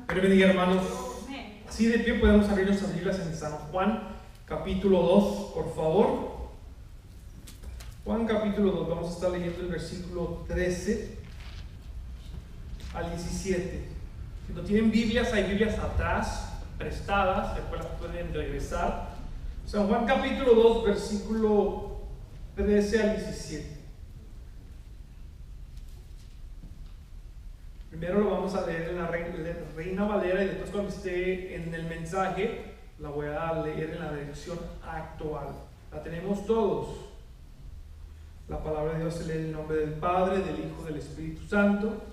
Pero bendiga, hermanos. Así de pie podemos abrir nuestras Biblias en San Juan, capítulo 2, por favor. Juan, capítulo 2, vamos a estar leyendo el versículo 13 al 17. Si no tienen Biblias, hay Biblias atrás, prestadas, después las pueden regresar. San Juan, capítulo 2, versículo 13 al 17. Primero lo vamos a leer en la Reina Valera y después cuando esté en el mensaje la voy a leer en la versión actual. La tenemos todos. La palabra de Dios se lee en el nombre del Padre, del Hijo y del Espíritu Santo.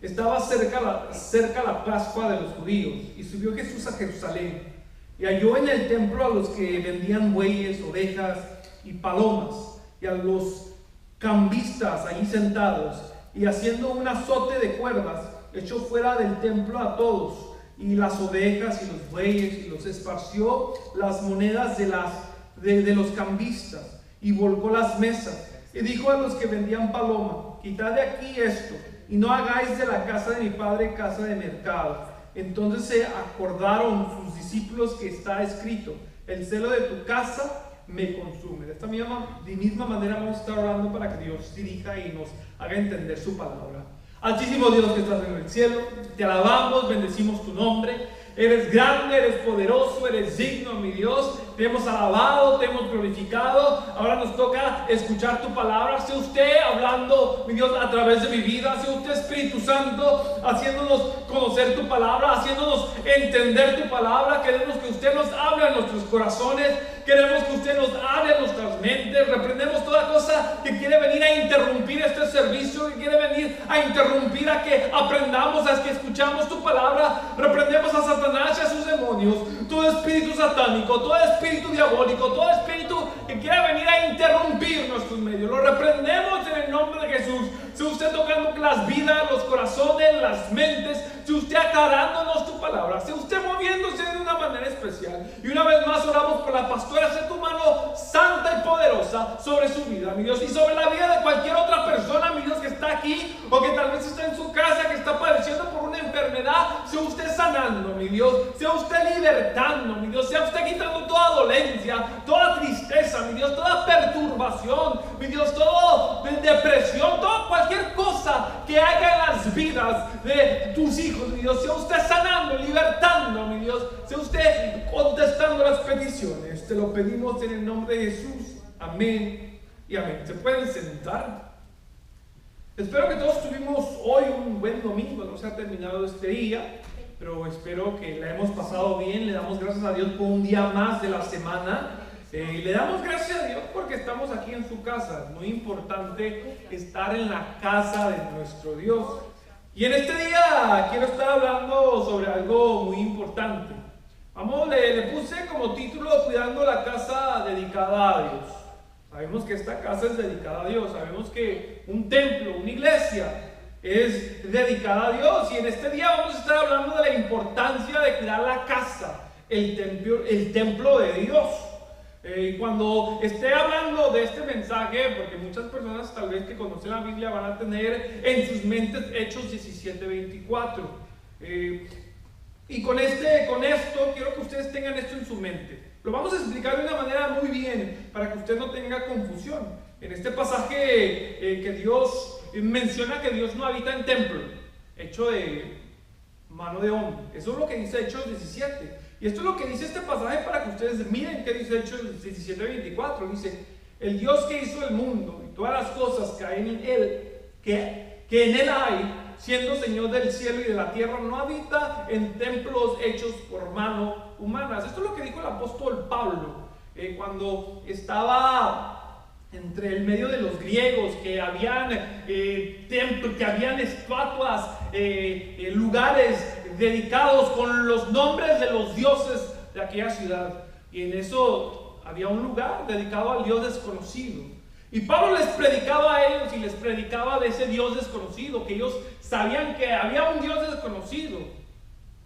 Estaba cerca la Pascua de los judíos y subió Jesús a Jerusalén y halló en el templo a los que vendían bueyes, ovejas y palomas y a los cambistas allí sentados, y haciendo un azote de cuerdas echó fuera del templo a todos y las ovejas y los bueyes, y los esparció las monedas de los cambistas y volcó las mesas y dijo a los que vendían paloma: quitad de aquí esto y no hagáis de la casa de mi padre casa de mercado. Entonces se acordaron sus discípulos que está escrito: el celo de tu casa me consume. De esta misma manera vamos a estar orando para que Dios dirija y nos haga entender su palabra. Altísimo Dios que estás en el cielo, te alabamos, bendecimos tu nombre. Eres grande, eres poderoso, eres digno, mi Dios. Te hemos alabado, te hemos glorificado. Ahora nos toca escuchar tu palabra. Sea usted hablando, mi Dios, a través de mi vida. Sea usted, Espíritu Santo, haciéndonos conocer tu palabra, haciéndonos entender tu palabra. Queremos que usted nos hable en nuestros corazones. Queremos que usted nos hable en nuestras mentes. Reprendemos toda cosa que quiere venir a interrumpir este servicio, que quiere venir a interrumpir a que aprendamos, a que escuchamos tu palabra. Reprendemos a Satanás y a sus demonios, todo espíritu satánico, todo espíritu diabólico, todo espíritu que quiera venir a interrumpir nuestros medios. Lo reprendemos en el nombre de Jesús. Si usted tocando las vidas, los corazones, las mentes, si usted aclarándonos tu palabra, si usted moviéndose de una manera especial. Y una vez más oramos por la pastora, sea tu mano santa y poderosa sobre su vida, mi Dios, y sobre la vida de cualquier otra persona, mi Dios, que está aquí o que tal vez está en su casa, que está padeciendo por una enfermedad. Sea usted sanando, mi Dios, sea usted libertando, mi Dios, sea usted quitando toda dolencia, toda tristeza, mi Dios, toda perturbación, mi Dios, toda depresión, toda cualquier cosa que haga en las vidas de tus hijos, mi Dios. Sea usted sanando, libertando, mi Dios, sea usted contestando las peticiones. Te lo pedimos en el nombre de Jesús. Amén y amén. ¿Se pueden sentar? Espero que todos tuvimos hoy un buen domingo. No se ha terminado este día, pero espero que la hemos pasado bien. Le damos gracias a Dios por un día más de la semana. Le damos gracias a Dios porque estamos aquí en su casa. Es muy importante estar en la casa de nuestro Dios. Y en este día quiero estar hablando sobre algo muy importante. Le puse como título: cuidando la casa dedicada a Dios. Sabemos que esta casa es dedicada a Dios. Sabemos que un templo, una iglesia, es dedicada a Dios. Y en este día vamos a estar hablando de la importancia de cuidar la casa, el templo de Dios. Cuando esté hablando de este mensaje, porque muchas personas tal vez que conocen la Biblia van a tener en sus mentes Hechos 17:24. Y con esto quiero que ustedes tengan esto en su mente. Lo vamos a explicar de una manera muy bien para que usted no tenga confusión. En este pasaje que Dios menciona que Dios no habita en templo hecho de mano de hombre. Eso es lo que dice Hechos 17. Y esto es lo que dice este pasaje para que ustedes miren qué dice Hechos 17:24. Dice: el Dios que hizo el mundo y todas las cosas que hay en él, que en él hay, siendo Señor del cielo y de la tierra, no habita en templos hechos por mano humanas. Esto es lo que dijo el apóstol Pablo cuando estaba entre el medio de los griegos, que habían templos, que habían estatuas, lugares dedicados con los nombres de los dioses de aquella ciudad. Y en eso había un lugar dedicado al Dios desconocido. Y Pablo les predicaba a ellos y les predicaba de ese Dios desconocido, que ellos sabían que había un Dios desconocido,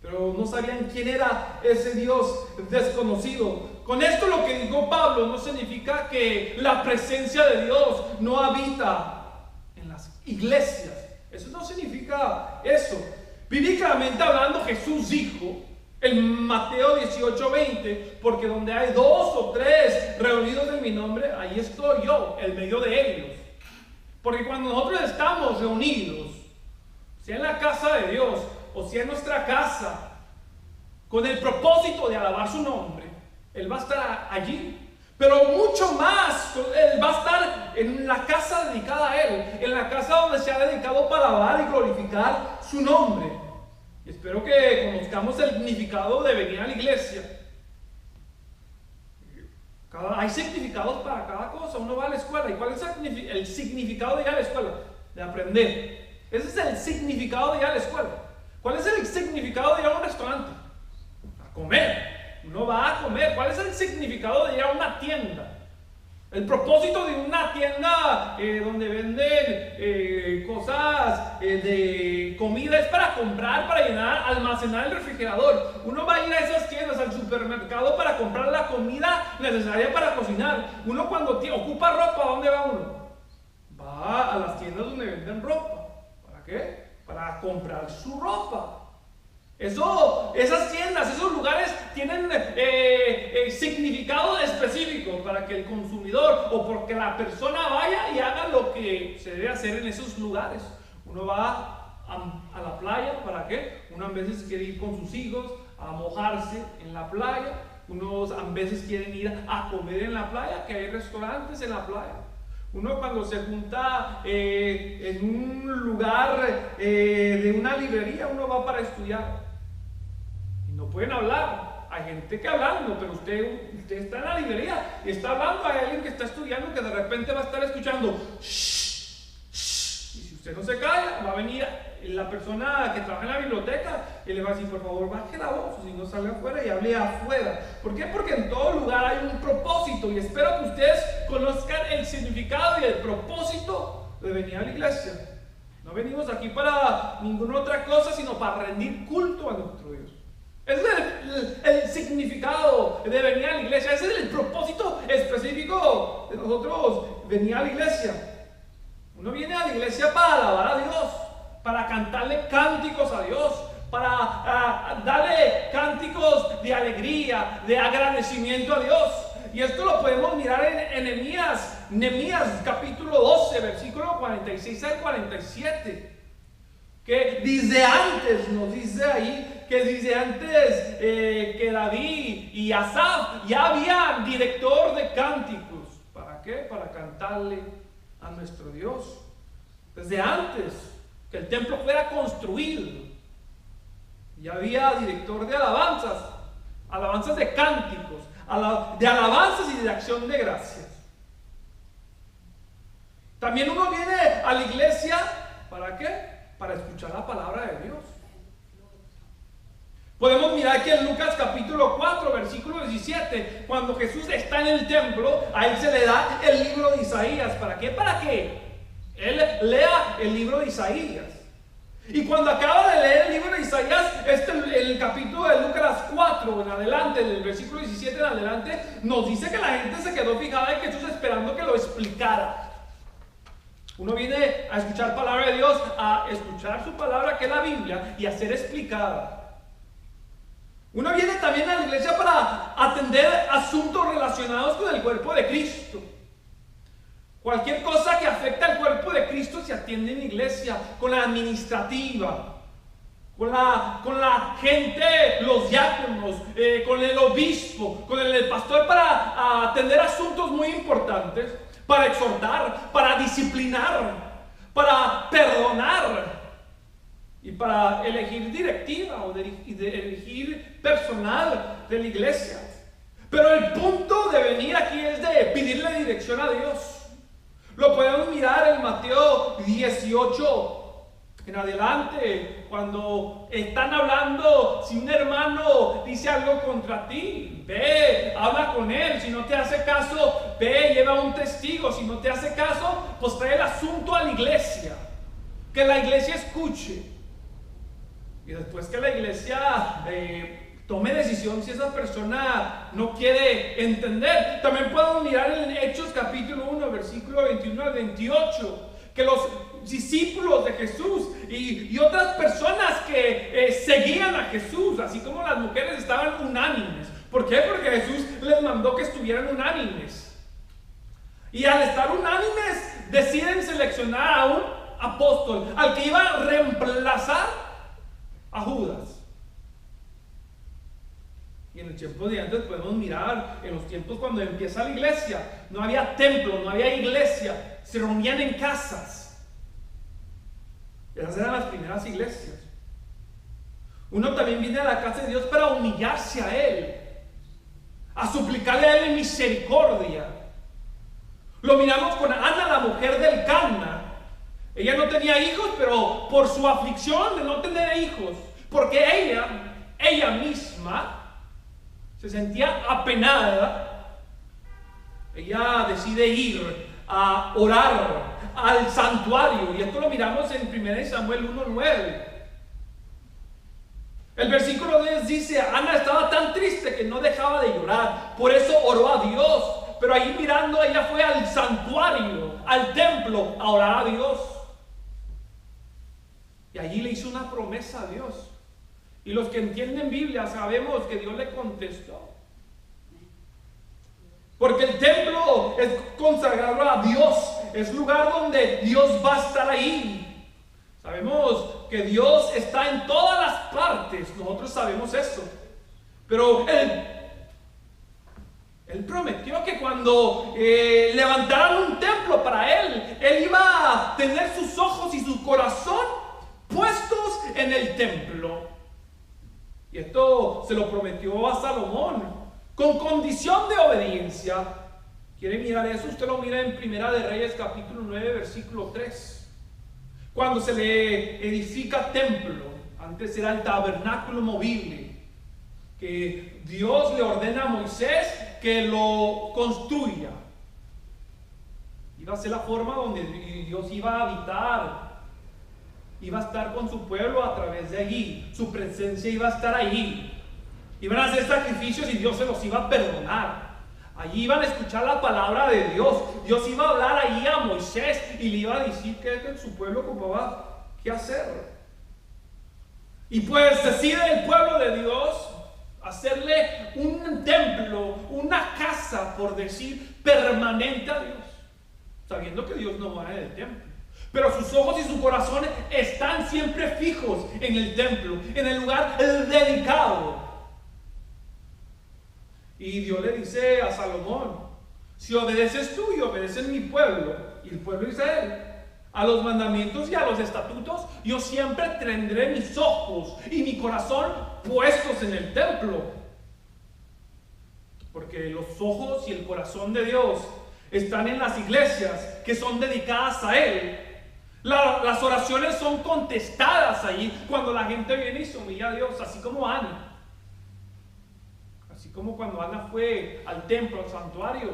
pero no sabían quién era ese Dios desconocido. Con esto lo que dijo Pablo no significa que la presencia de Dios no habita en las iglesias. Eso no significa eso. Bíblicamente hablando, Jesús dijo en Mateo 18:20, porque donde hay 2 o 3 reunidos en mi nombre, ahí estoy yo, en medio de ellos. Porque cuando nosotros estamos reunidos, sea en la casa de Dios o sea en nuestra casa, con el propósito de alabar su nombre, Él va a estar allí. Pero mucho más, Él va a estar en la casa dedicada a Él, en la casa donde se ha dedicado para alabar y glorificar su nombre. Y espero que conozcamos el significado de venir a la iglesia. Hay significados para cada cosa. Uno va a la escuela. ¿Y cuál es el significado de ir a la escuela? De aprender. Ese es el significado de ir a la escuela. ¿Cuál es el significado de ir a un restaurante? A comer. Uno va a comer. ¿Cuál es el significado de ir a una tienda? El propósito de una tienda donde venden cosas de comida es para comprar, para llenar, almacenar el refrigerador. Uno va a ir a esas tiendas, al supermercado, para comprar la comida necesaria para cocinar. Uno cuando ocupa ropa, ¿a dónde va uno? Va a las tiendas donde venden ropa. ¿Para qué? Para comprar su ropa. Esas tiendas, esos lugares tienen significado específico para que el consumidor o porque la persona vaya y haga lo que se debe hacer en esos lugares. Uno va a la playa, ¿para qué? Uno a veces quiere ir con sus hijos a mojarse en la playa. Unos a veces quieren ir a comer en la playa, que hay restaurantes en la playa. Uno cuando se junta en un lugar de una librería, uno va para estudiar. No pueden hablar, hay gente que hablando, pero usted está en la librería y está hablando, hay alguien que está estudiando que de repente va a estar escuchando shh, shh, y si usted no se calla, va a venir la persona que trabaja en la biblioteca y le va a decir, por favor, baje la voz, si no sale afuera y hable afuera. ¿Por qué? Porque en todo lugar hay un propósito y espero que ustedes conozcan el significado y el propósito de venir a la iglesia. No venimos aquí para ninguna otra cosa, sino para rendir culto a nuestro Dios. Ese es el significado de venir a la iglesia. Ese es el propósito específico de nosotros venir a la iglesia. Uno viene a la iglesia para alabar a Dios, para cantarle cánticos a Dios, para darle cánticos de alegría, de agradecimiento a Dios. Y esto lo podemos mirar en Nehemías capítulo 12, versículo 46 al 47. Que desde antes, nos dice ahí, que desde antes que David y Asaf ya habían director de cánticos. ¿Para qué? Para cantarle a nuestro Dios. Desde antes que el templo fuera construido, ya había director de alabanzas, alabanzas de cánticos, de alabanzas y de acción de gracias. También uno viene a la iglesia, ¿para qué? Para escuchar la palabra de Dios. Podemos mirar que en Lucas capítulo 4, versículo 17, cuando Jesús está en el templo, a él se le da el libro de Isaías. ¿Para qué? Para que él lea el libro de Isaías. Y cuando acaba de leer el libro de Isaías, el capítulo de Lucas 4 en adelante, el versículo 17 en adelante, nos dice que la gente se quedó fijada en Jesús esperando que lo explicara. Uno viene a escuchar palabra de Dios, a escuchar su palabra, que es la Biblia, y a ser explicada. Uno viene también a la iglesia para atender asuntos relacionados con el cuerpo de Cristo. Cualquier cosa que afecte al cuerpo de Cristo se atiende en la iglesia, con la administrativa, con la gente, los diáconos, con el obispo, con el pastor, para atender asuntos muy importantes, para exhortar, para disciplinar, para perdonar y para elegir directiva o elegir personal de la iglesia. Pero el punto de venir aquí es de pedirle dirección a Dios. Lo podemos mirar en Mateo 18 en adelante, cuando están hablando. Si un hermano dice algo contra ti, ve, habla con él. Si no te hace caso, ve, lleva un testigo. Si no te hace caso, pues trae el asunto a la iglesia, que la iglesia escuche, y después que la iglesia tome decisión si esa persona no quiere entender. También podemos mirar en Hechos capítulo 1, versículo 21 al 28, que los discípulos de Jesús y otras personas que seguían a Jesús, así como las mujeres estaban unánimes. ¿Por qué? Porque Jesús les mandó que estuvieran unánimes. Y al estar unánimes, deciden seleccionar a un apóstol, al que iba a reemplazar a Judas. Y en el tiempo de antes podemos mirar, en los tiempos cuando empieza la iglesia, no había templo, no había iglesia, se reunían en casas. Esas eran las primeras iglesias. Uno también viene a la casa de Dios para humillarse a Él, a suplicarle a Él misericordia. Lo miramos con Ana, la mujer del Cana. Ella no tenía hijos, pero por su aflicción de no tener hijos, porque ella misma se sentía apenada, ella decide ir a orar al santuario. Y esto lo miramos en 1 Samuel 1:9. El versículo 10 dice: Ana estaba tan triste que no dejaba de llorar, por eso oró a Dios. Pero ahí mirando, ella fue al santuario, al templo, a orar a Dios. Y allí le hizo una promesa a Dios. Y los que entienden Biblia sabemos que Dios le contestó. Porque el templo es consagrado a Dios, es lugar donde Dios va a estar ahí. Sabemos que Dios está en todas las partes, nosotros sabemos eso. Pero Él prometió que cuando levantaran un templo para Él iba a tener sus ojos y su corazón puestos en el templo. Y esto se lo prometió a Salomón, con condición de obediencia. ¿Quiere mirar eso? Usted lo mira en Primera de Reyes, capítulo 9, versículo 3. Cuando se le edifica templo, antes era el tabernáculo movible, que Dios le ordena a Moisés que lo construya. Iba a ser la forma donde Dios iba a habitar. Iba a estar con su pueblo a través de allí. Su presencia iba a estar allí. Iban a hacer sacrificios y Dios se los iba a perdonar. Allí iban a escuchar la palabra de Dios. Dios iba a hablar allí a Moisés y le iba a decir que su pueblo ocupaba qué hacer. Y pues decide el pueblo de Dios hacerle un templo, una casa, por decir, permanente a Dios, sabiendo que Dios no va en el templo. Pero sus ojos y su corazón están siempre fijos en el templo, en el lugar dedicado. Y Dios le dice a Salomón: si obedeces tú y obedeces mi pueblo y el pueblo de Israel a los mandamientos y a los estatutos, yo siempre tendré mis ojos y mi corazón puestos en el templo. Porque los ojos y el corazón de Dios están en las iglesias que son dedicadas a Él. Las oraciones son contestadas allí cuando la gente viene y se humilla a Dios, así como Ana. Así como cuando Ana fue al templo, al santuario,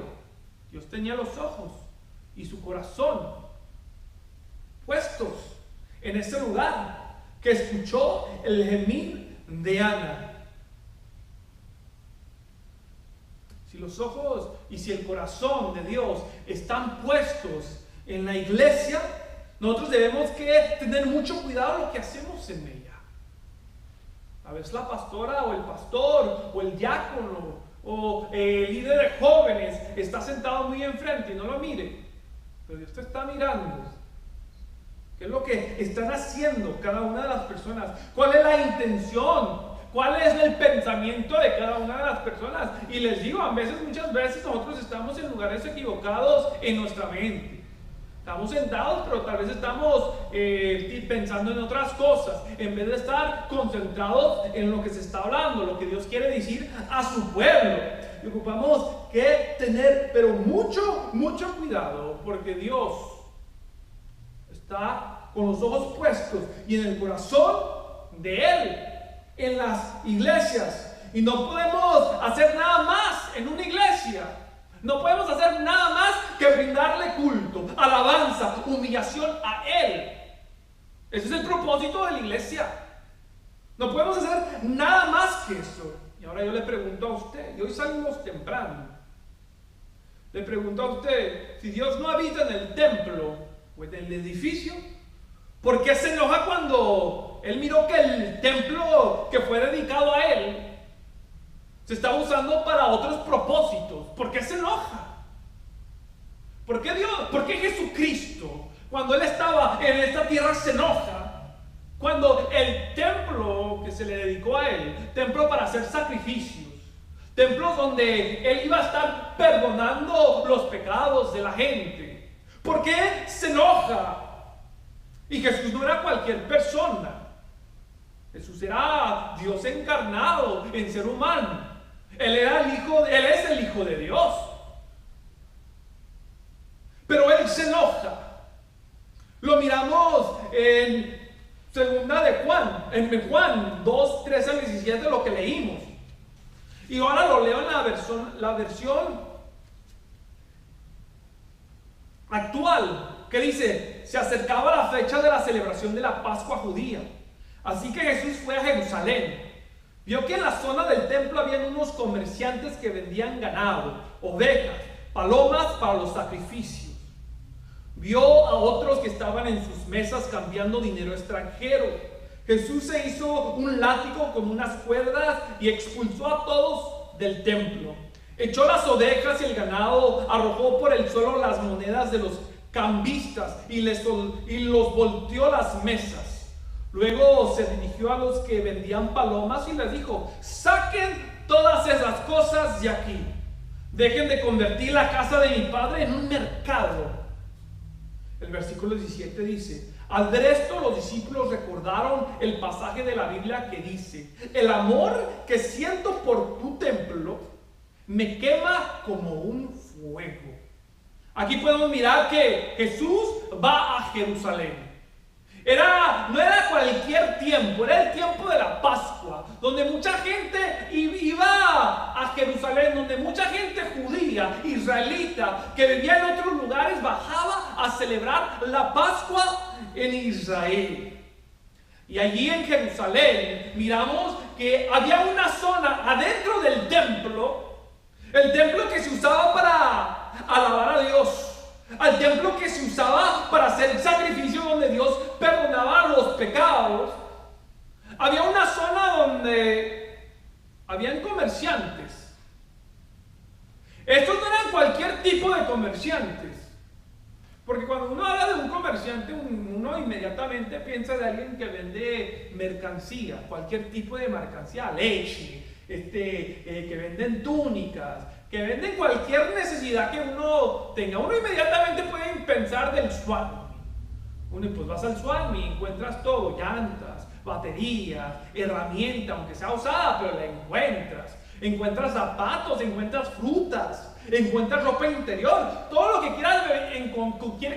Dios tenía los ojos y su corazón puestos en ese lugar, que escuchó el gemir de Ana. Si los ojos y si el corazón de Dios están puestos en la iglesia, nosotros debemos que tener mucho cuidado en lo que hacemos en ella. A veces la pastora o el pastor o el diácono o el líder de jóvenes está sentado muy enfrente y no lo mire, pero Dios te está mirando. ¿Qué es lo que están haciendo cada una de las personas? ¿Cuál es la intención? ¿Cuál es el pensamiento de cada una de las personas? Y les digo, muchas veces nosotros estamos en lugares equivocados en nuestra mente. Estamos sentados, pero tal vez estamos pensando en otras cosas, en vez de estar concentrados en lo que se está hablando, lo que Dios quiere decir a su pueblo. Y ocupamos que tener, pero mucho cuidado, porque Dios está con los ojos puestos y en el corazón de Él, en las iglesias. Y no podemos hacer nada más en una iglesia. No podemos hacer nada más que brindarle culto, alabanza, humillación a Él. Ese es el propósito de la iglesia. No podemos hacer nada más que eso. Y ahora yo le pregunto a usted, y hoy salimos temprano, le pregunto a usted, si Dios no habita en el templo o en el edificio, ¿Por qué se enoja cuando él miró que el templo que fue dedicado a él se está usando para otros propósitos? ¿Por qué se enoja? ¿Por qué Dios, por qué Jesucristo, cuando Él estaba en esta tierra, se enoja? Cuando el templo que se le dedicó a Él, templo para hacer sacrificios, templos donde Él iba a estar perdonando los pecados de la gente, ¿por qué se enoja? Y Jesús no era cualquier persona. Jesús era Dios encarnado en ser humano. Él es el Hijo de Dios. Pero Él se enoja. Lo miramos en segunda de Juan, en Juan 2, 13 al 17, lo que leímos. Y ahora lo leo en la versión actual, que dice: se acercaba la fecha de la celebración de la Pascua judía. Así que Jesús fue a Jerusalén. Vio que en la zona del templo habían unos comerciantes que vendían ganado, ovejas, palomas para los sacrificios. Vio a otros que estaban en sus mesas cambiando dinero extranjero. Jesús se hizo un látigo con unas cuerdas y expulsó a todos del templo. Echó las ovejas y el ganado, arrojó por el suelo las monedas de los cambistas y los volteó las mesas. Luego se dirigió a los que vendían palomas y les dijo: saquen todas esas cosas de aquí. Dejen de convertir la casa de mi padre en un mercado. El versículo 17 dice: al ver esto, los discípulos recordaron el pasaje de la Biblia que dice: el amor que siento por tu templo me quema como un fuego. Aquí podemos mirar que Jesús va a Jerusalén. No era cualquier tiempo, era el tiempo de la Pascua, donde mucha gente iba a Jerusalén, donde mucha gente judía, israelita, que vivía en otros lugares, bajaba a celebrar la Pascua en Israel. Y allí en Jerusalén miramos que había una zona adentro del templo, el templo que se usaba para alabar a Dios, al templo que se usaba para hacer sacrificios, donde Dios perdonaba los pecados. Había una zona donde habían comerciantes. Estos no eran cualquier tipo de comerciantes, porque cuando uno habla de un comerciante, uno inmediatamente piensa de alguien que vende mercancía, cualquier tipo de mercancía, leche, que venden túnicas, que venden cualquier necesidad que uno tenga. Uno inmediatamente puede pensar del Swap. Pues vas al Swap y encuentras todo: llantas, baterías, herramientas, aunque sea usada, pero la encuentras. Encuentras zapatos, encuentras frutas, encuentras ropa interior, todo lo que quieras,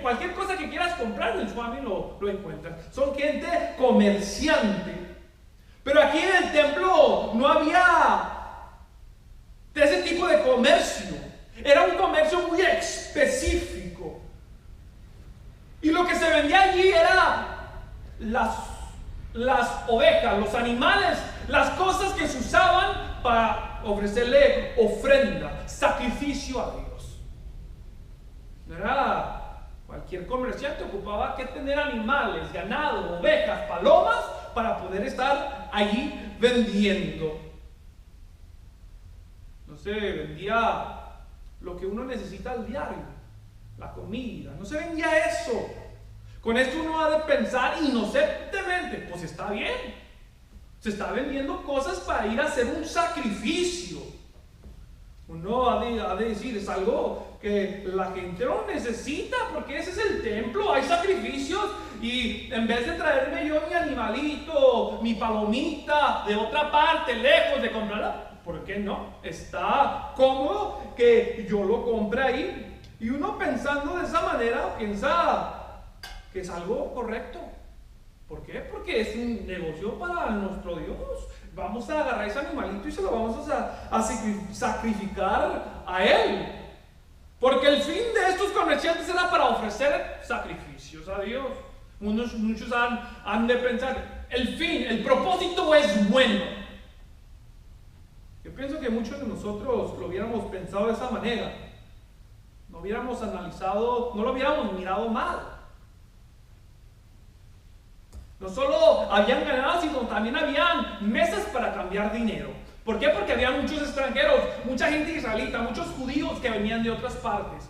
cualquier cosa que quieras comprar en el Swap lo encuentras. Son gente comerciante. Pero aquí en el templo no había de ese tipo de comercio. Era un comercio muy específico. Y lo que se vendía allí era las ovejas, los animales, las cosas que se usaban para ofrecerle ofrenda, sacrificio a Dios. No era cualquier comerciante, ocupaba que tener animales, ganado, ovejas, palomas, para poder estar allí vendiendo. No se vendía lo que uno necesita al diario, la comida, no se vendía eso. Con esto uno ha de pensar inocentemente: pues está bien, se está vendiendo cosas para ir a hacer un sacrificio. Uno ha de decir: es algo que la gente lo necesita, porque ese es el templo, hay sacrificios, y en vez de traerme yo mi animalito, mi palomita de otra parte, lejos de comprarla, ¿por qué no? Está cómodo que yo lo compre ahí. Y uno, pensando de esa manera, piensa que es algo correcto. ¿Por qué? Porque es un negocio para nuestro Dios. Vamos a agarrar ese animalito y se lo vamos a sacrificar a Él. Porque el fin de estos comerciantes era para ofrecer sacrificios a Dios. Muchos han de pensar: el fin, el propósito es bueno. Yo pienso que muchos de nosotros lo hubiéramos pensado de esa manera. No hubiéramos analizado, no lo hubiéramos mirado mal. No solo habían ganado, sino también habían mesas para cambiar dinero. ¿Por qué? Porque había muchos extranjeros, mucha gente israelita, muchos judíos que venían de otras partes.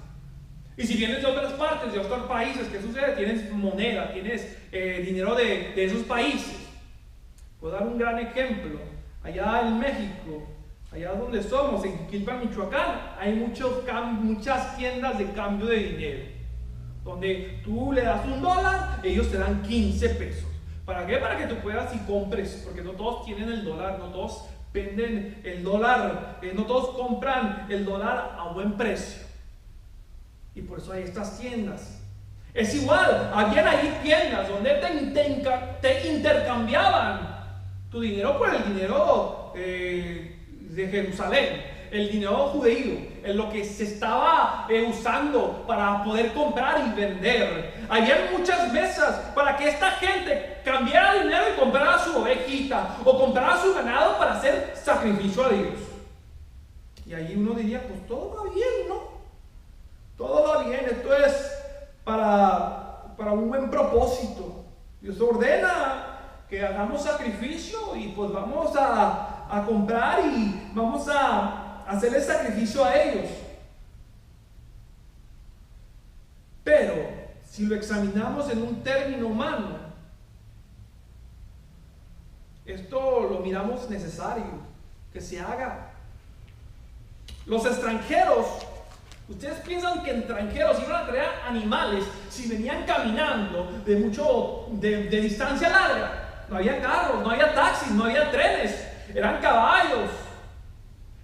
Y si vienes de otras partes, de otros países, ¿qué sucede? Tienes moneda, tienes dinero de esos países. Puedo dar un gran ejemplo. Allá en México, allá donde somos, en Quilpan, Michoacán, hay muchas tiendas de cambio de dinero. Donde tú le das $1, ellos te dan 15 pesos. ¿Para qué? Para que tú puedas y compres, porque no todos tienen el dólar, no todos venden el dólar, no todos compran el dólar a buen precio. Y por eso hay estas tiendas. Es igual, habían ahí tiendas donde te intercambiaban tu dinero por el dinero de Jerusalén, el dinero judío, en lo que se estaba usando para poder comprar y vender. Había muchas mesas para que esta gente cambiara dinero y comprara su ovejita o comprara su ganado para hacer sacrificio a Dios. Y ahí uno diría, pues todo va bien, ¿no? Todo va bien, esto es para un buen propósito. Dios ordena que hagamos sacrificio y pues vamos a comprar y vamos a hacerle sacrificio a ellos. Pero si lo examinamos en un término humano, esto lo miramos necesario que se haga. Los extranjeros, ustedes piensan que extranjeros iban a traer animales si venían caminando de distancia larga. No había carros, no había taxis, no había trenes, eran caballos.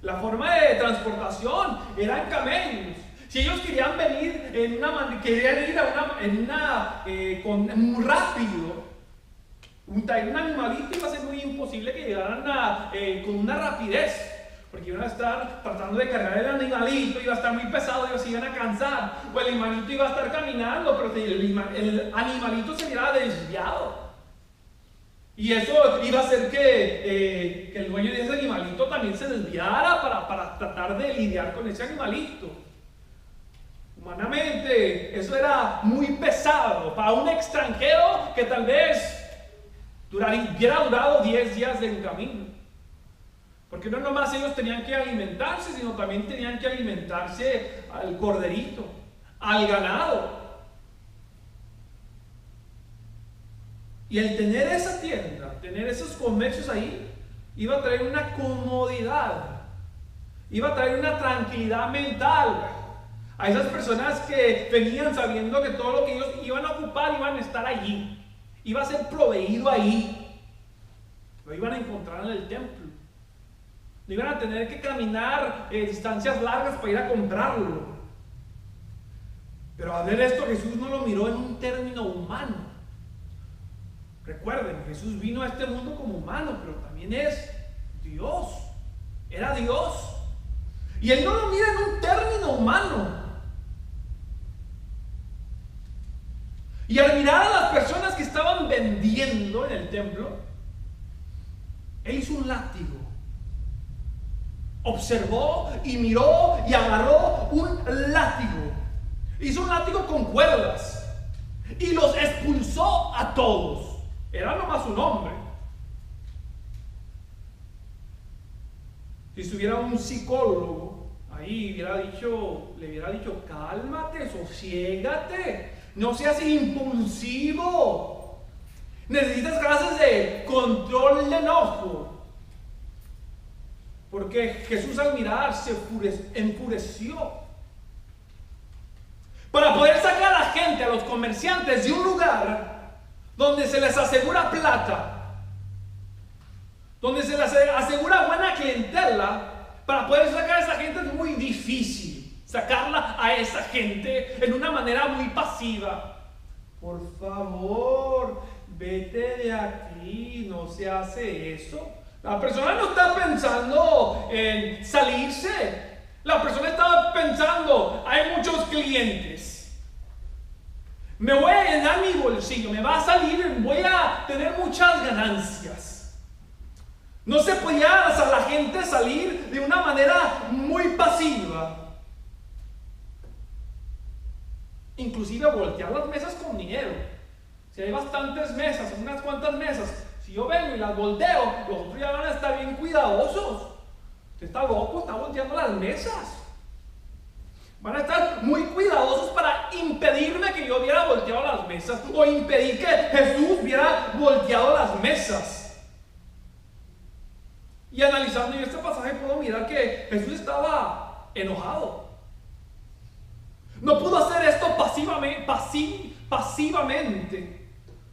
La forma de transportación eran camellos. Si ellos querían venir muy rápido, un animalito iba a ser muy imposible que llegaran con una rapidez. Porque iban a estar tratando de cargar el animalito, iba a estar muy pesado, ellos se iban a cansar. O el animalito iba a estar caminando, pero el animalito se hubiera desviado. Y eso iba a hacer que el dueño de ese animalito también se desviara para tratar de lidiar con ese animalito. Humanamente, eso era muy pesado para un extranjero que tal vez hubiera durado 10 días de camino. Porque no nomás ellos tenían que alimentarse, sino también tenían que alimentarse al corderito, al ganado. Y el tener esa tienda, tener esos comercios ahí, iba a traer una comodidad, iba a traer una tranquilidad mental a esas personas que venían sabiendo que todo lo que ellos iban a ocupar iban a estar allí, iba a ser proveído ahí, lo iban a encontrar en el templo. No iban a tener que caminar distancias largas para ir a comprarlo. Pero a ver esto, Jesús no lo miró en un término humano. Recuerden, Jesús vino a este mundo como humano, pero también es Dios. Era Dios. Y Él no lo mira en un término humano. Y al mirar a las personas que estaban vendiendo en el templo, Él hizo un látigo. Observó y miró y agarró un látigo. Hizo un látigo con cuerdas y los expulsó a todos. Era nomás un hombre. Si estuviera un psicólogo ahí, le hubiera dicho, cálmate, sosiégate, no seas impulsivo. Necesitas clases de control de enojo. Porque Jesús al mirar se enfureció. Para poder sacar a la gente, a los comerciantes de un lugar donde se les asegura plata, donde se les asegura buena clientela, para poder sacar a esa gente es muy difícil. Sacarla a esa gente en una manera muy pasiva. Por favor, vete de aquí, no se hace eso. La persona no está pensando en salirse. La persona está pensando, hay muchos clientes. Me voy a llenar mi bolsillo, me va a salir, voy a tener muchas ganancias. No se podía hacer a la gente salir de una manera muy pasiva. Inclusive voltear las mesas con dinero. Si hay bastantes mesas, unas cuantas mesas, si yo vengo y las volteo, los otros ya van a estar bien cuidadosos. Usted está loco, está volteando las mesas. Van a estar muy cuidadosos para impedirme que yo hubiera volteado las mesas o impedir que Jesús hubiera volteado las mesas. Y analizando en este pasaje puedo mirar que Jesús estaba enojado. No pudo hacer esto pasivamente,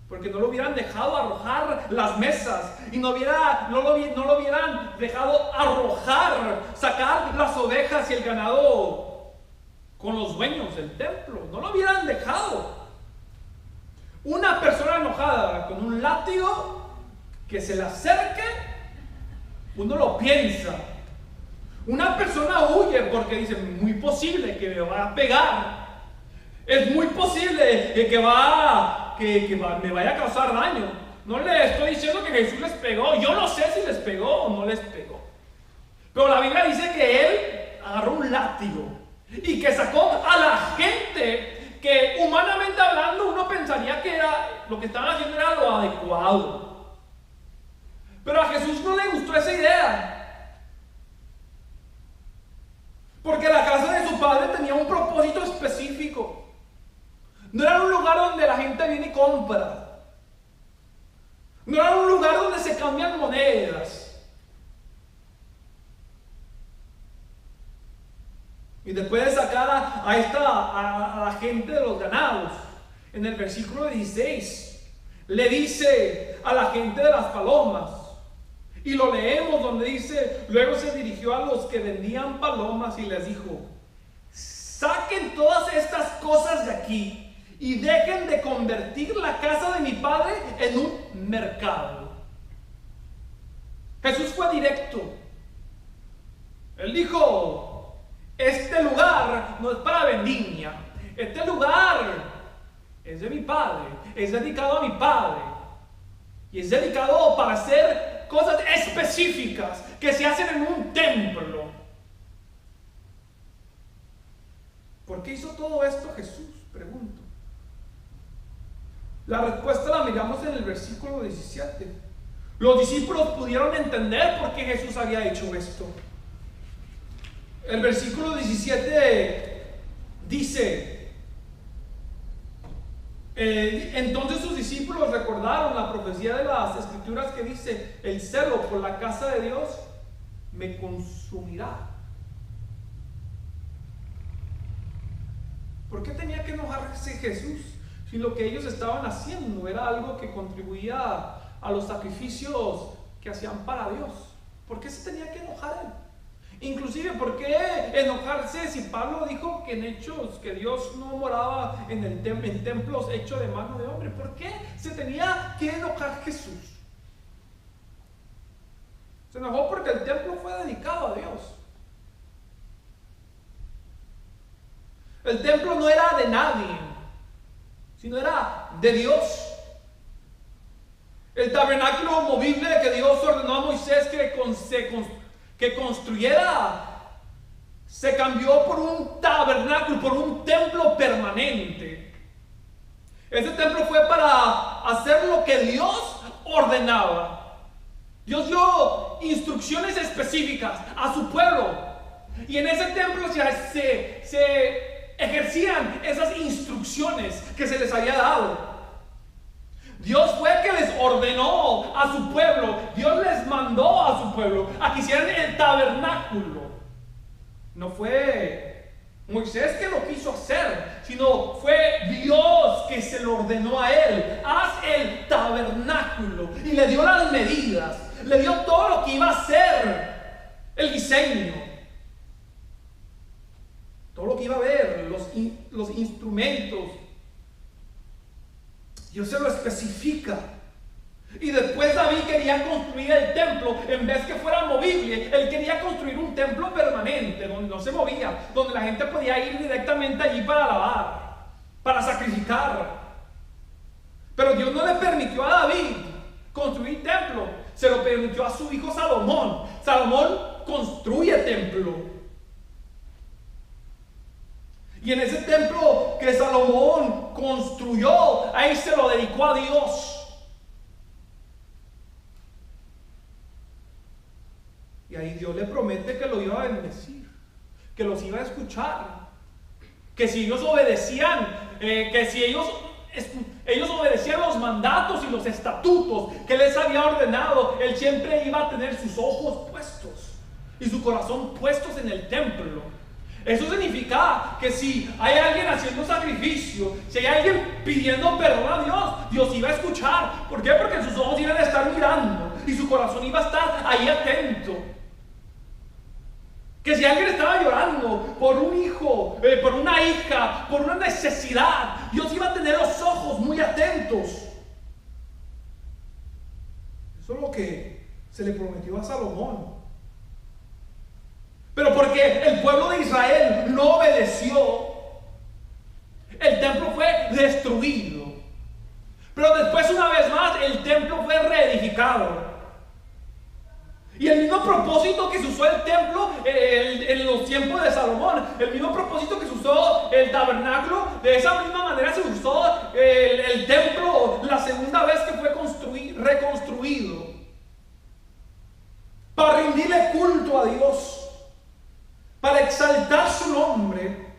porque no lo hubieran dejado arrojar las mesas y no lo hubieran dejado arrojar, sacar las ovejas y el ganado con los dueños del templo. No lo hubieran dejado. Una persona enojada con un látigo que se le acerque, uno lo piensa. Una persona huye porque dice, muy posible que me va a pegar. Es muy posible que me vaya a causar daño. No le estoy diciendo que Jesús les pegó. Yo no sé si les pegó o no les pegó. Pero la Biblia dice que él agarró un látigo y que sacó a la gente que humanamente hablando uno pensaría que lo que estaban haciendo era lo adecuado. Pero a Jesús no le gustó esa idea. Porque la casa de su padre tenía un propósito específico. No era un lugar donde la gente viene y compra. No era un lugar donde se cambian monedas. Y después de sacar a la gente de los ganados, en el versículo 16, le dice a la gente de las palomas, y lo leemos donde dice, luego se dirigió a los que vendían palomas y les dijo, saquen todas estas cosas de aquí y dejen de convertir la casa de mi padre en un mercado. Jesús fue directo. Él dijo, este lugar no es para vendimia, este lugar es de mi padre, es dedicado a mi padre y es dedicado para hacer cosas específicas que se hacen en un templo. ¿Por qué hizo todo esto Jesús? Pregunto. La respuesta la miramos en el versículo 17. Los discípulos pudieron entender por qué Jesús había hecho esto. El versículo 17 dice, entonces sus discípulos recordaron la profecía de las escrituras que dice, el celo por la casa de Dios me consumirá. ¿Por qué tenía que enojarse Jesús si lo que ellos estaban haciendo era algo que contribuía a los sacrificios que hacían para Dios? ¿Por qué se tenía que enojar él? Inclusive, ¿por qué enojarse si Pablo dijo que en Hechos que Dios no moraba en templos hechos de mano de hombre? ¿Por qué se tenía que enojar Jesús? Se enojó porque el templo fue dedicado a Dios. El templo no era de nadie, sino era de Dios. El tabernáculo movible que Dios ordenó a Moisés que construyera se cambió por un tabernáculo, por un templo permanente. Ese templo fue para hacer lo que Dios ordenaba. Dios dio instrucciones específicas a su pueblo y en ese templo se ejercían esas instrucciones que se les había dado. Dios fue que les ordenó a su pueblo, Dios les mandó a su pueblo a que hicieran el tabernáculo. No fue Moisés que lo quiso hacer, sino fue Dios que se lo ordenó a él. Haz el tabernáculo. Y le dio las medidas, le dio todo lo que iba a hacer, el diseño, todo lo que iba a haber, los instrumentos. Dios se lo especifica. Y después David quería construir el templo, en vez que fuera movible, él quería construir un templo permanente, donde no se movía, donde la gente podía ir directamente allí para alabar, para sacrificar. Pero Dios no le permitió a David construir templo, se lo permitió a su hijo Salomón. Salomón construye templo. Y en ese templo que Salomón construyó, ahí se lo dedicó a Dios. Y ahí Dios le promete que lo iba a bendecir, que los iba a escuchar, que si ellos obedecían, que si ellos obedecían los mandatos y los estatutos que les había ordenado, Él siempre iba a tener sus ojos puestos y su corazón puestos en el templo. Eso significa que si hay alguien haciendo sacrificio, si hay alguien pidiendo perdón a Dios, Dios iba a escuchar. ¿Por qué? Porque sus ojos iban a estar mirando y su corazón iba a estar ahí atento. Que si alguien estaba llorando por un hijo, por una hija, por una necesidad, Dios iba a tener los ojos muy atentos. Eso es lo que se le prometió a Salomón. Pero porque el pueblo de Israel no obedeció, el templo fue destruido. Pero después, una vez más, el templo fue reedificado. Y el mismo propósito que se usó el templo en los tiempos de Salomón, el mismo propósito que se usó el tabernáculo, de esa misma manera se usó el templo la segunda vez que fue reconstruido, para rendirle culto a Dios, para exaltar su nombre,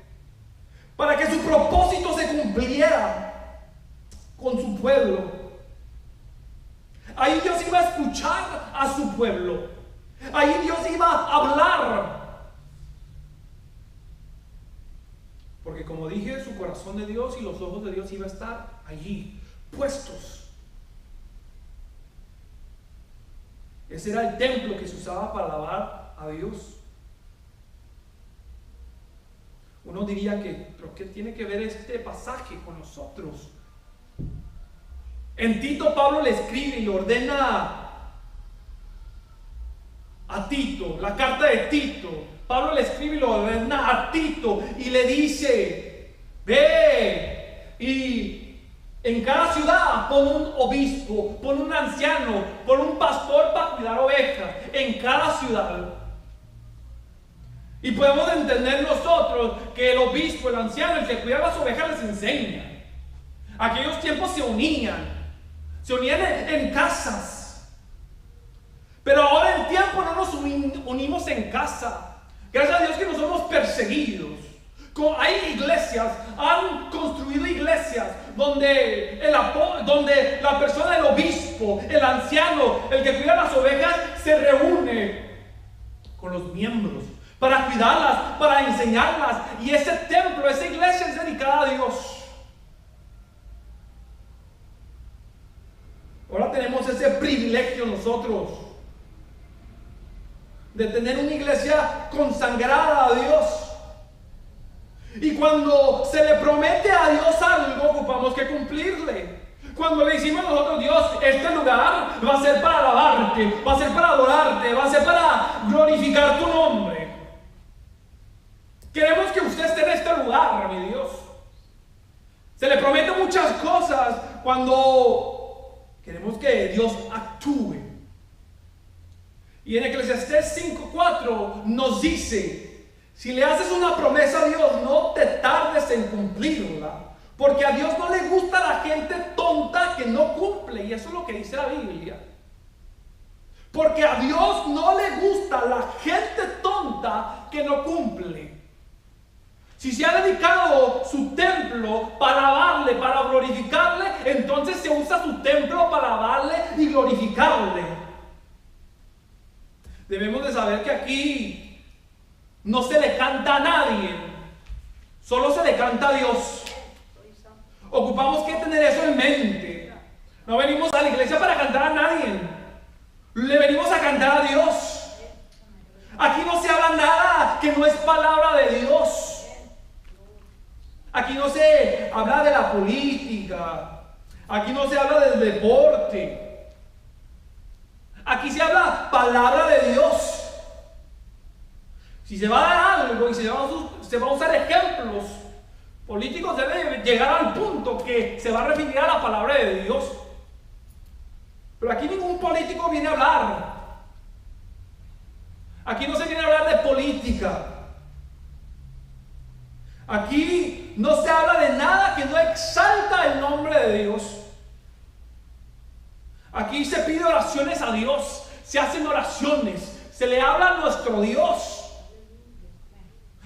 para que su propósito se cumpliera con su pueblo. Ahí Dios iba a escuchar a su pueblo. Ahí Dios iba a hablar. Porque como dije, su corazón de Dios y los ojos de Dios iba a estar allí, puestos. Ese era el templo que se usaba para alabar a Dios. Uno diría que, ¿pero qué tiene que ver este pasaje con nosotros? En Tito, Pablo le escribe y le ordena a Tito, la carta de Tito. Pablo le escribe y le ordena a Tito y le dice: ve y en cada ciudad pon un obispo, pon un anciano, pon un pastor para cuidar ovejas, en cada ciudad. Y podemos entender nosotros que el obispo, el anciano, el que cuida las ovejas, les enseña. Aquellos tiempos se unían en casas. Pero ahora en tiempo no nos unimos en casa. Gracias a Dios que no somos perseguidos. Hay iglesias, han construido iglesias donde la persona, el obispo, el anciano, el que cuida las ovejas, se reúne con los miembros para cuidarlas, para enseñarlas. Y ese templo, esa iglesia es dedicada a Dios. Ahora tenemos ese privilegio nosotros de tener una iglesia consagrada a Dios. Y cuando se le promete a Dios algo, ocupamos que cumplirle. Cuando le decimos a nosotros: Dios, este lugar va a ser para alabarte, va a ser para adorarte, va a ser para glorificar tu nombre. Queremos que usted esté en este lugar, mi Dios. Se le promete muchas cosas cuando queremos que Dios actúe. Y en Eclesiastés 5:4 nos dice: si le haces una promesa a Dios, no te tardes en cumplirla, porque a Dios no le gusta la gente tonta que no cumple. Y eso es lo que dice la Biblia. Porque a Dios no le gusta la gente tonta que no cumple. Si se ha dedicado su templo para alabarle, para glorificarle, entonces se usa su templo para alabarle y glorificarle. Debemos de saber que aquí no se le canta a nadie, solo se le canta a Dios. Ocupamos que tener eso en mente. No venimos a la iglesia para cantar a nadie, le venimos a cantar a Dios. Aquí no se habla nada que no es palabra de Dios. Aquí no se habla de la política, aquí no se habla del deporte, aquí se habla palabra de Dios. Si se va a dar algo y se va a usar ejemplos políticos, debe llegar al punto que se va a referir a la palabra de Dios. Pero aquí ningún político viene a hablar. Aquí no se viene a hablar de política. Aquí no se habla de nada que no exalta el nombre de Dios. Aquí se pide oraciones a Dios, se hacen oraciones, se le habla a nuestro Dios.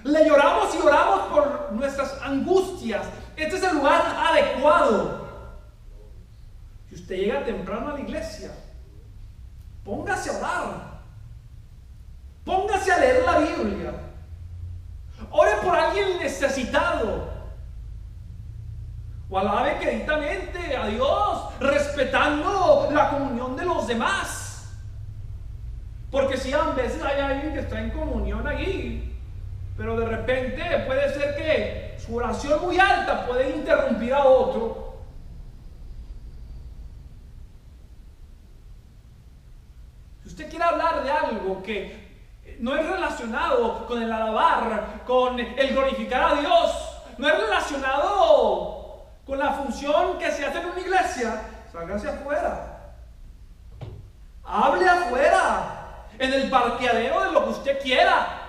Le lloramos y oramos por nuestras angustias. Este es el lugar adecuado. Si usted llega temprano a la iglesia, póngase a orar. Póngase a leer la Biblia. Ore por alguien necesitado. O alabe queridamente a Dios, respetando la comunión de los demás. Porque si a veces hay alguien que está en comunión allí, pero de repente puede ser que su oración muy alta puede interrumpir a otro. Si usted quiere hablar de algo que no es relacionado con el alabar, con el glorificar a Dios, no es relacionado con la función que se hace en una iglesia, sálgase afuera. Hable afuera, en el parqueadero, de lo que usted quiera.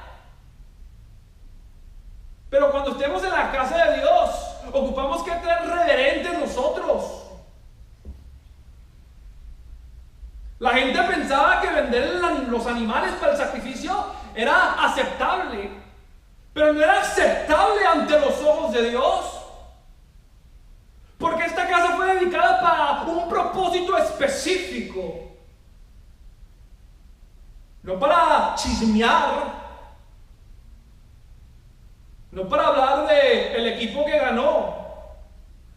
Pero cuando estemos en la casa de Dios, ocupamos que ser reverentes nosotros. La gente pensaba que vender los animales para el sacrificio era aceptable, pero no era aceptable ante los ojos de Dios. Porque esta casa fue dedicada para un propósito específico. No para chismear. No para hablar del equipo que ganó.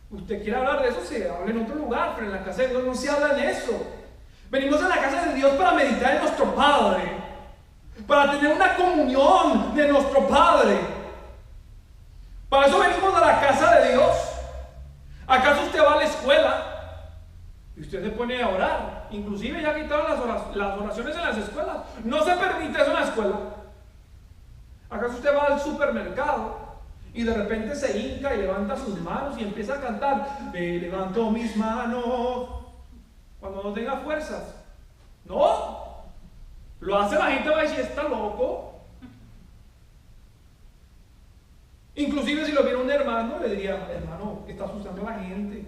Usted quiere hablar de eso, se habla en otro lugar, pero en la casa de Dios no se habla de eso. Venimos a la casa de Dios para meditar en nuestro Padre, para tener una comunión de nuestro Padre. Para eso venimos a la casa de Dios. ¿Acaso usted va a la escuela y usted se pone a orar? Inclusive ya quitaron las oraciones en las escuelas. No se permite eso en la escuela. ¿Acaso usted va al supermercado y de repente se hinca y levanta sus manos y empieza a cantar: me levanto mis manos cuando no tenga fuerzas? No. Lo hace la gente, va a decir: está loco. Inclusive si lo viera un hermano, le diría: hermano, está asustando a la gente.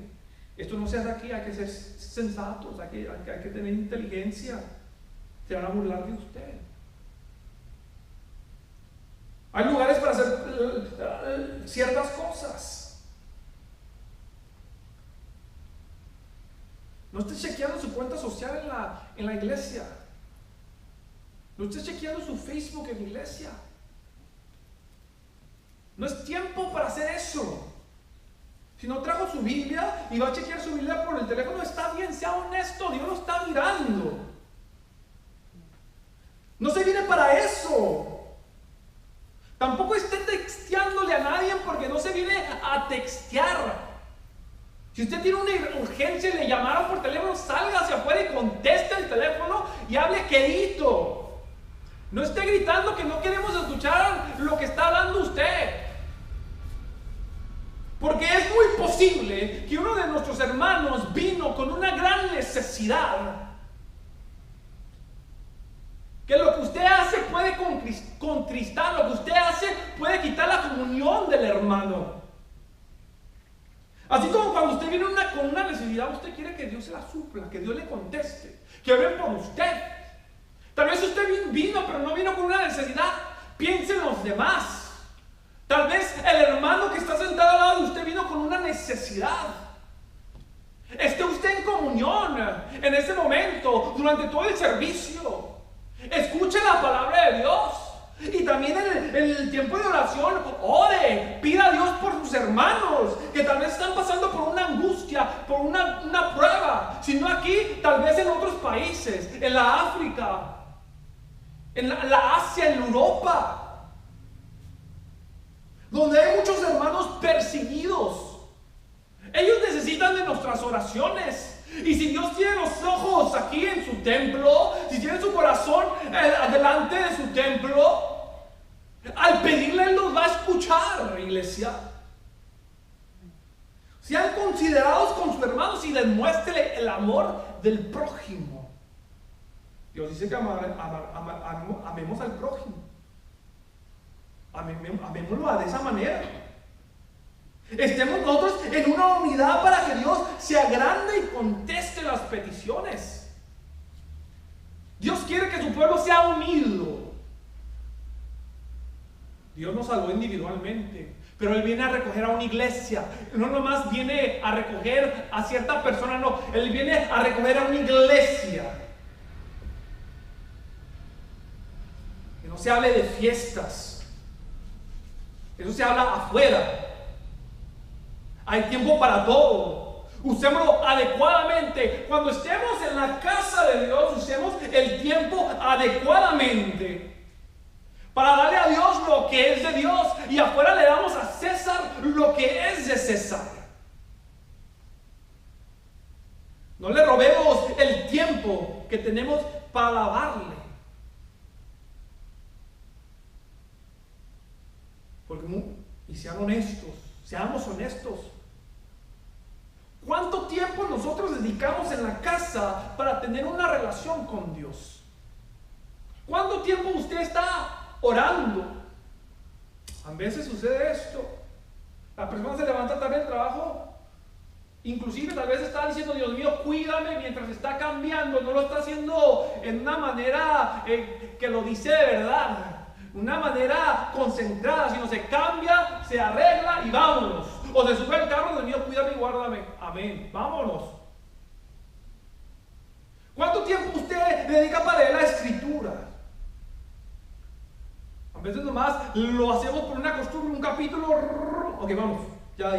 Esto no se hace aquí, hay que ser sensatos, hay que tener inteligencia. Se van a burlar de usted. Hay lugares para hacer ciertas cosas. No esté chequeando su cuenta social en la iglesia. No esté chequeando su Facebook en la iglesia. No es tiempo para hacer eso. Si no trajo su Biblia y va a chequear su Biblia por el teléfono, está bien, sea honesto, Dios lo está mirando. No se viene para eso. Tampoco esté texteándole a nadie, porque no se viene a textear. Si usted tiene una urgencia y le llamaron por teléfono, salga hacia afuera y conteste el teléfono y hable quedito. No esté gritando que no queremos escuchar lo que está hablando usted. Porque es muy posible que uno de nuestros hermanos vino con una gran necesidad, que lo que usted hace puede contristar, lo que usted hace puede quitar la comunión del hermano. Así como cuando usted viene con una necesidad, usted quiere que Dios se la supla, que Dios le conteste, que oren por usted. Tal vez usted vino, pero no vino con una necesidad. Piense en los demás. Tal vez el hermano que está sentado al lado de usted vino con una necesidad. Esté usted en comunión en ese momento, durante todo el servicio. Escuche la palabra de Dios. Y también en el tiempo de oración, ore, pida a Dios por sus hermanos que tal vez están pasando por una angustia, por una prueba. Si no aquí, tal vez en otros países, en la África, en la Asia, en Europa, donde hay muchos hermanos perseguidos. Ellos necesitan de nuestras oraciones. Y si Dios tiene los ojos aquí en su templo, si tiene su corazón delante de su templo, al pedirle Él los va a escuchar, iglesia. Sean considerados con sus hermanos y demuéstrele el amor del prójimo. Dios dice que amemos al prójimo. Amémoslo de esa manera. Estemos nosotros en una unidad para que Dios sea grande y conteste las peticiones. Dios quiere que su pueblo sea unido. Dios nos salvó individualmente, pero Él viene a recoger a una iglesia. No nomás viene a recoger a cierta persona, no. Él viene a recoger a una iglesia. Que no se hable de fiestas. Eso se habla afuera. Hay tiempo para todo. Usémoslo adecuadamente. Cuando estemos en la casa de Dios, usemos el tiempo adecuadamente. Para darle a Dios lo que es de Dios. Y afuera le damos a César lo que es de César. No le robemos el tiempo que tenemos para alabarle. Porque, y sean honestos, seamos honestos. ¿Cuánto tiempo nosotros dedicamos en la casa para tener una relación con Dios? ¿Cuánto tiempo usted está orando? A veces sucede esto. La persona se levanta tarde del trabajo, inclusive tal vez está diciendo: Dios mío, cuídame, mientras está cambiando. No lo está haciendo en una manera que lo dice de verdad, una manera concentrada, sino se cambia, se arregla y vámonos. O se sube al carro: Dios mío, cuídame y guárdame. Amén, vámonos. ¿Cuánto tiempo usted dedica para leer la Escritura? A veces nomás lo hacemos por una costumbre, un capítulo. Ok, vamos, ya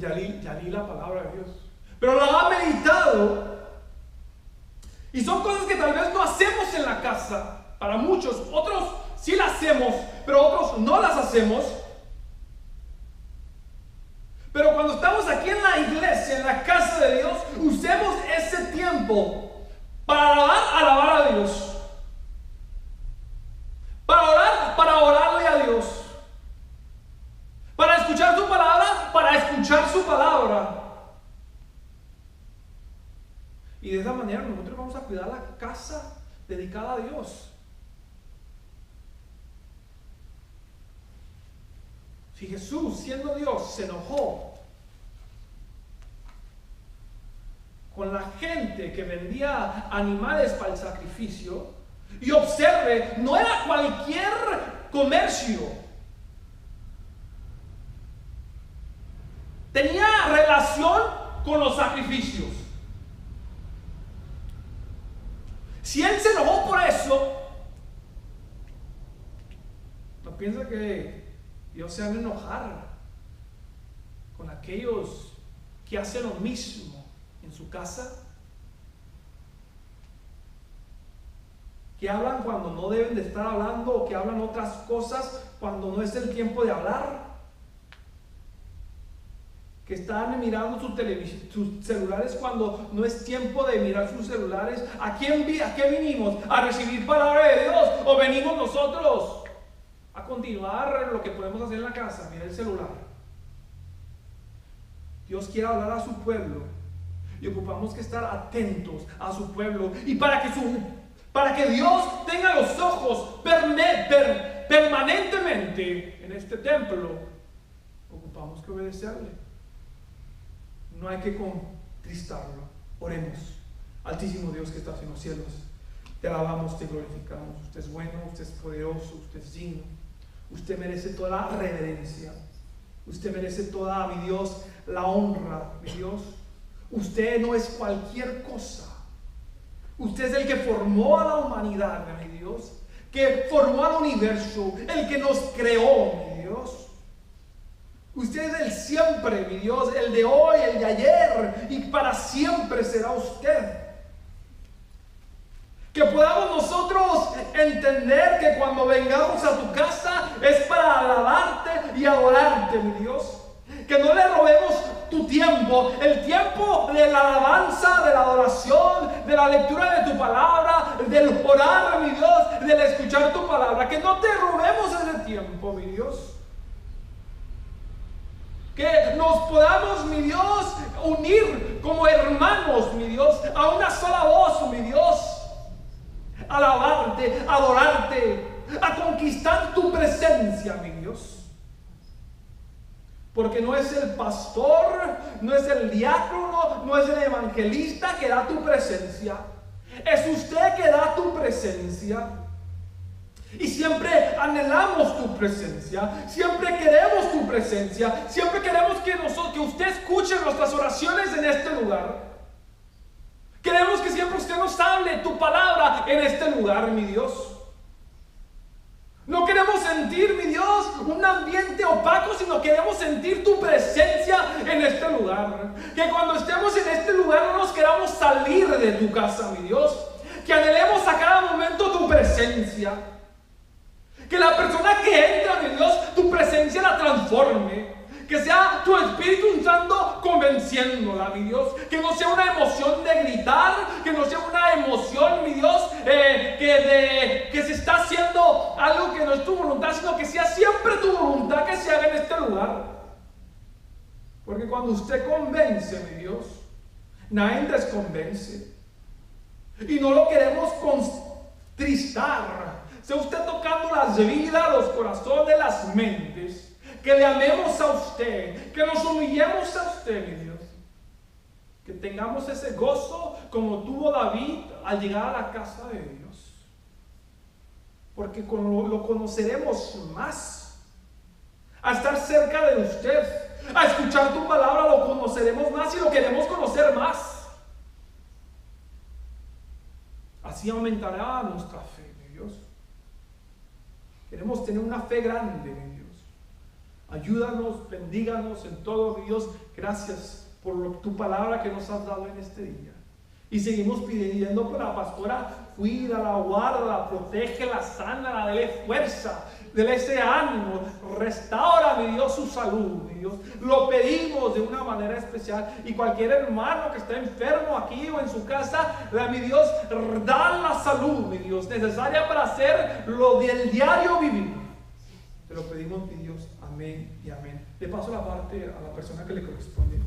leí la palabra de Dios. Pero lo ha meditado. Y son cosas que tal vez no hacemos en la casa. Para muchos, otros sí las hacemos, pero otros no las hacemos. Pero cuando estamos aquí en la iglesia, en la casa de Dios, usemos ese tiempo para alabar a Dios. Para orar, para orarle a Dios. Para escuchar su palabra, para escuchar su palabra. Y de esa manera nosotros vamos a cuidar la casa dedicada a Dios. Si Jesús, siendo Dios, se enojó con la gente que vendía animales para el sacrificio, y observe, no era cualquier comercio, tenía relación con los sacrificios. Si Él se enojó por eso, no piensa que Dios se va a enojar con aquellos que hacen lo mismo en su casa, que hablan cuando no deben de estar hablando, o que hablan otras cosas cuando no es el tiempo de hablar, que están mirando sus celulares cuando no es tiempo de mirar sus celulares. ¿A qué vinimos? ¿A recibir palabra de Dios? ¿O venimos nosotros a continuar lo que podemos hacer en la casa? Mirar el celular. Dios quiere hablar a su pueblo y ocupamos que estar atentos a su pueblo. Y para que Dios tenga los ojos permanentemente en este templo, ocupamos que obedecerle. No hay que contristarlo. Oremos. Altísimo Dios que estás en los cielos, te alabamos, te glorificamos. Usted es bueno, usted es poderoso, usted es digno. Usted merece toda la reverencia. Usted merece toda, mi Dios, la honra, mi Dios. Usted no es cualquier cosa. Usted es el que formó a la humanidad, mi Dios, que formó al universo, el que nos creó, mi Dios. Usted es el siempre, mi Dios, el de hoy, el de ayer, y para siempre será usted. Que podamos nosotros entender que cuando vengamos a tu casa es para alabarte y adorarte, mi Dios. Que no le robemos tu tiempo, el tiempo de la alabanza, de la adoración, de la lectura de tu palabra, del orar, mi Dios, del escuchar tu palabra. Que no te robemos ese tiempo, mi Dios. Que nos podamos, mi Dios, unir como hermanos, mi Dios, a una sola voz, mi Dios. Alabarte, adorarte, a conquistar tu presencia, mi Dios. Porque no es el pastor, no es el diácono, no es el evangelista que da tu presencia. Es usted que da tu presencia. Y siempre anhelamos tu presencia, siempre queremos tu presencia, siempre queremos que usted escuche nuestras oraciones en este lugar. Queremos que siempre usted nos hable tu palabra en este lugar, mi Dios. No queremos sentir, mi Dios, un ambiente opaco, sino queremos sentir tu presencia en este lugar. Que cuando estemos en este lugar no nos queramos salir de tu casa, mi Dios. Que anhelemos a cada momento tu presencia. Que la persona que entra, mi Dios, tu presencia la transforme. Que sea tu Espíritu Santo convenciéndola, mi Dios. Que no sea una emoción de gritar, que no sea una emoción, mi Dios, que se está haciendo algo que no es tu voluntad, sino que sea siempre tu voluntad que se haga en este lugar. Porque cuando usted convence, mi Dios, nadie desconvence. Y no lo queremos contristar. Sea usted tocando las vidas, los corazones, las mentes. Que le amemos a usted, que nos humillemos a usted, mi Dios. Que tengamos ese gozo como tuvo David al llegar a la casa de Dios. Porque lo conoceremos más. A estar cerca de usted, a escuchar tu palabra, lo conoceremos más y lo queremos conocer más. Así aumentará nuestra fe, mi Dios. Queremos tener una fe grande, mi Dios. Ayúdanos, bendíganos en todo, mi Dios. Gracias por tu palabra que nos has dado en este día. Y seguimos pidiendo por la pastora, cuídala, guárdala, protégela, sánala, dele fuerza, dele ese ánimo, restaura, mi Dios, su salud, mi Dios. Lo pedimos de una manera especial. Y cualquier hermano que esté enfermo aquí o en su casa, mi Dios, da la salud, mi Dios, necesaria para hacer lo del diario vivir. Te lo pedimos, mi Dios. Amén y amén. Le paso la parte a la persona que le corresponde.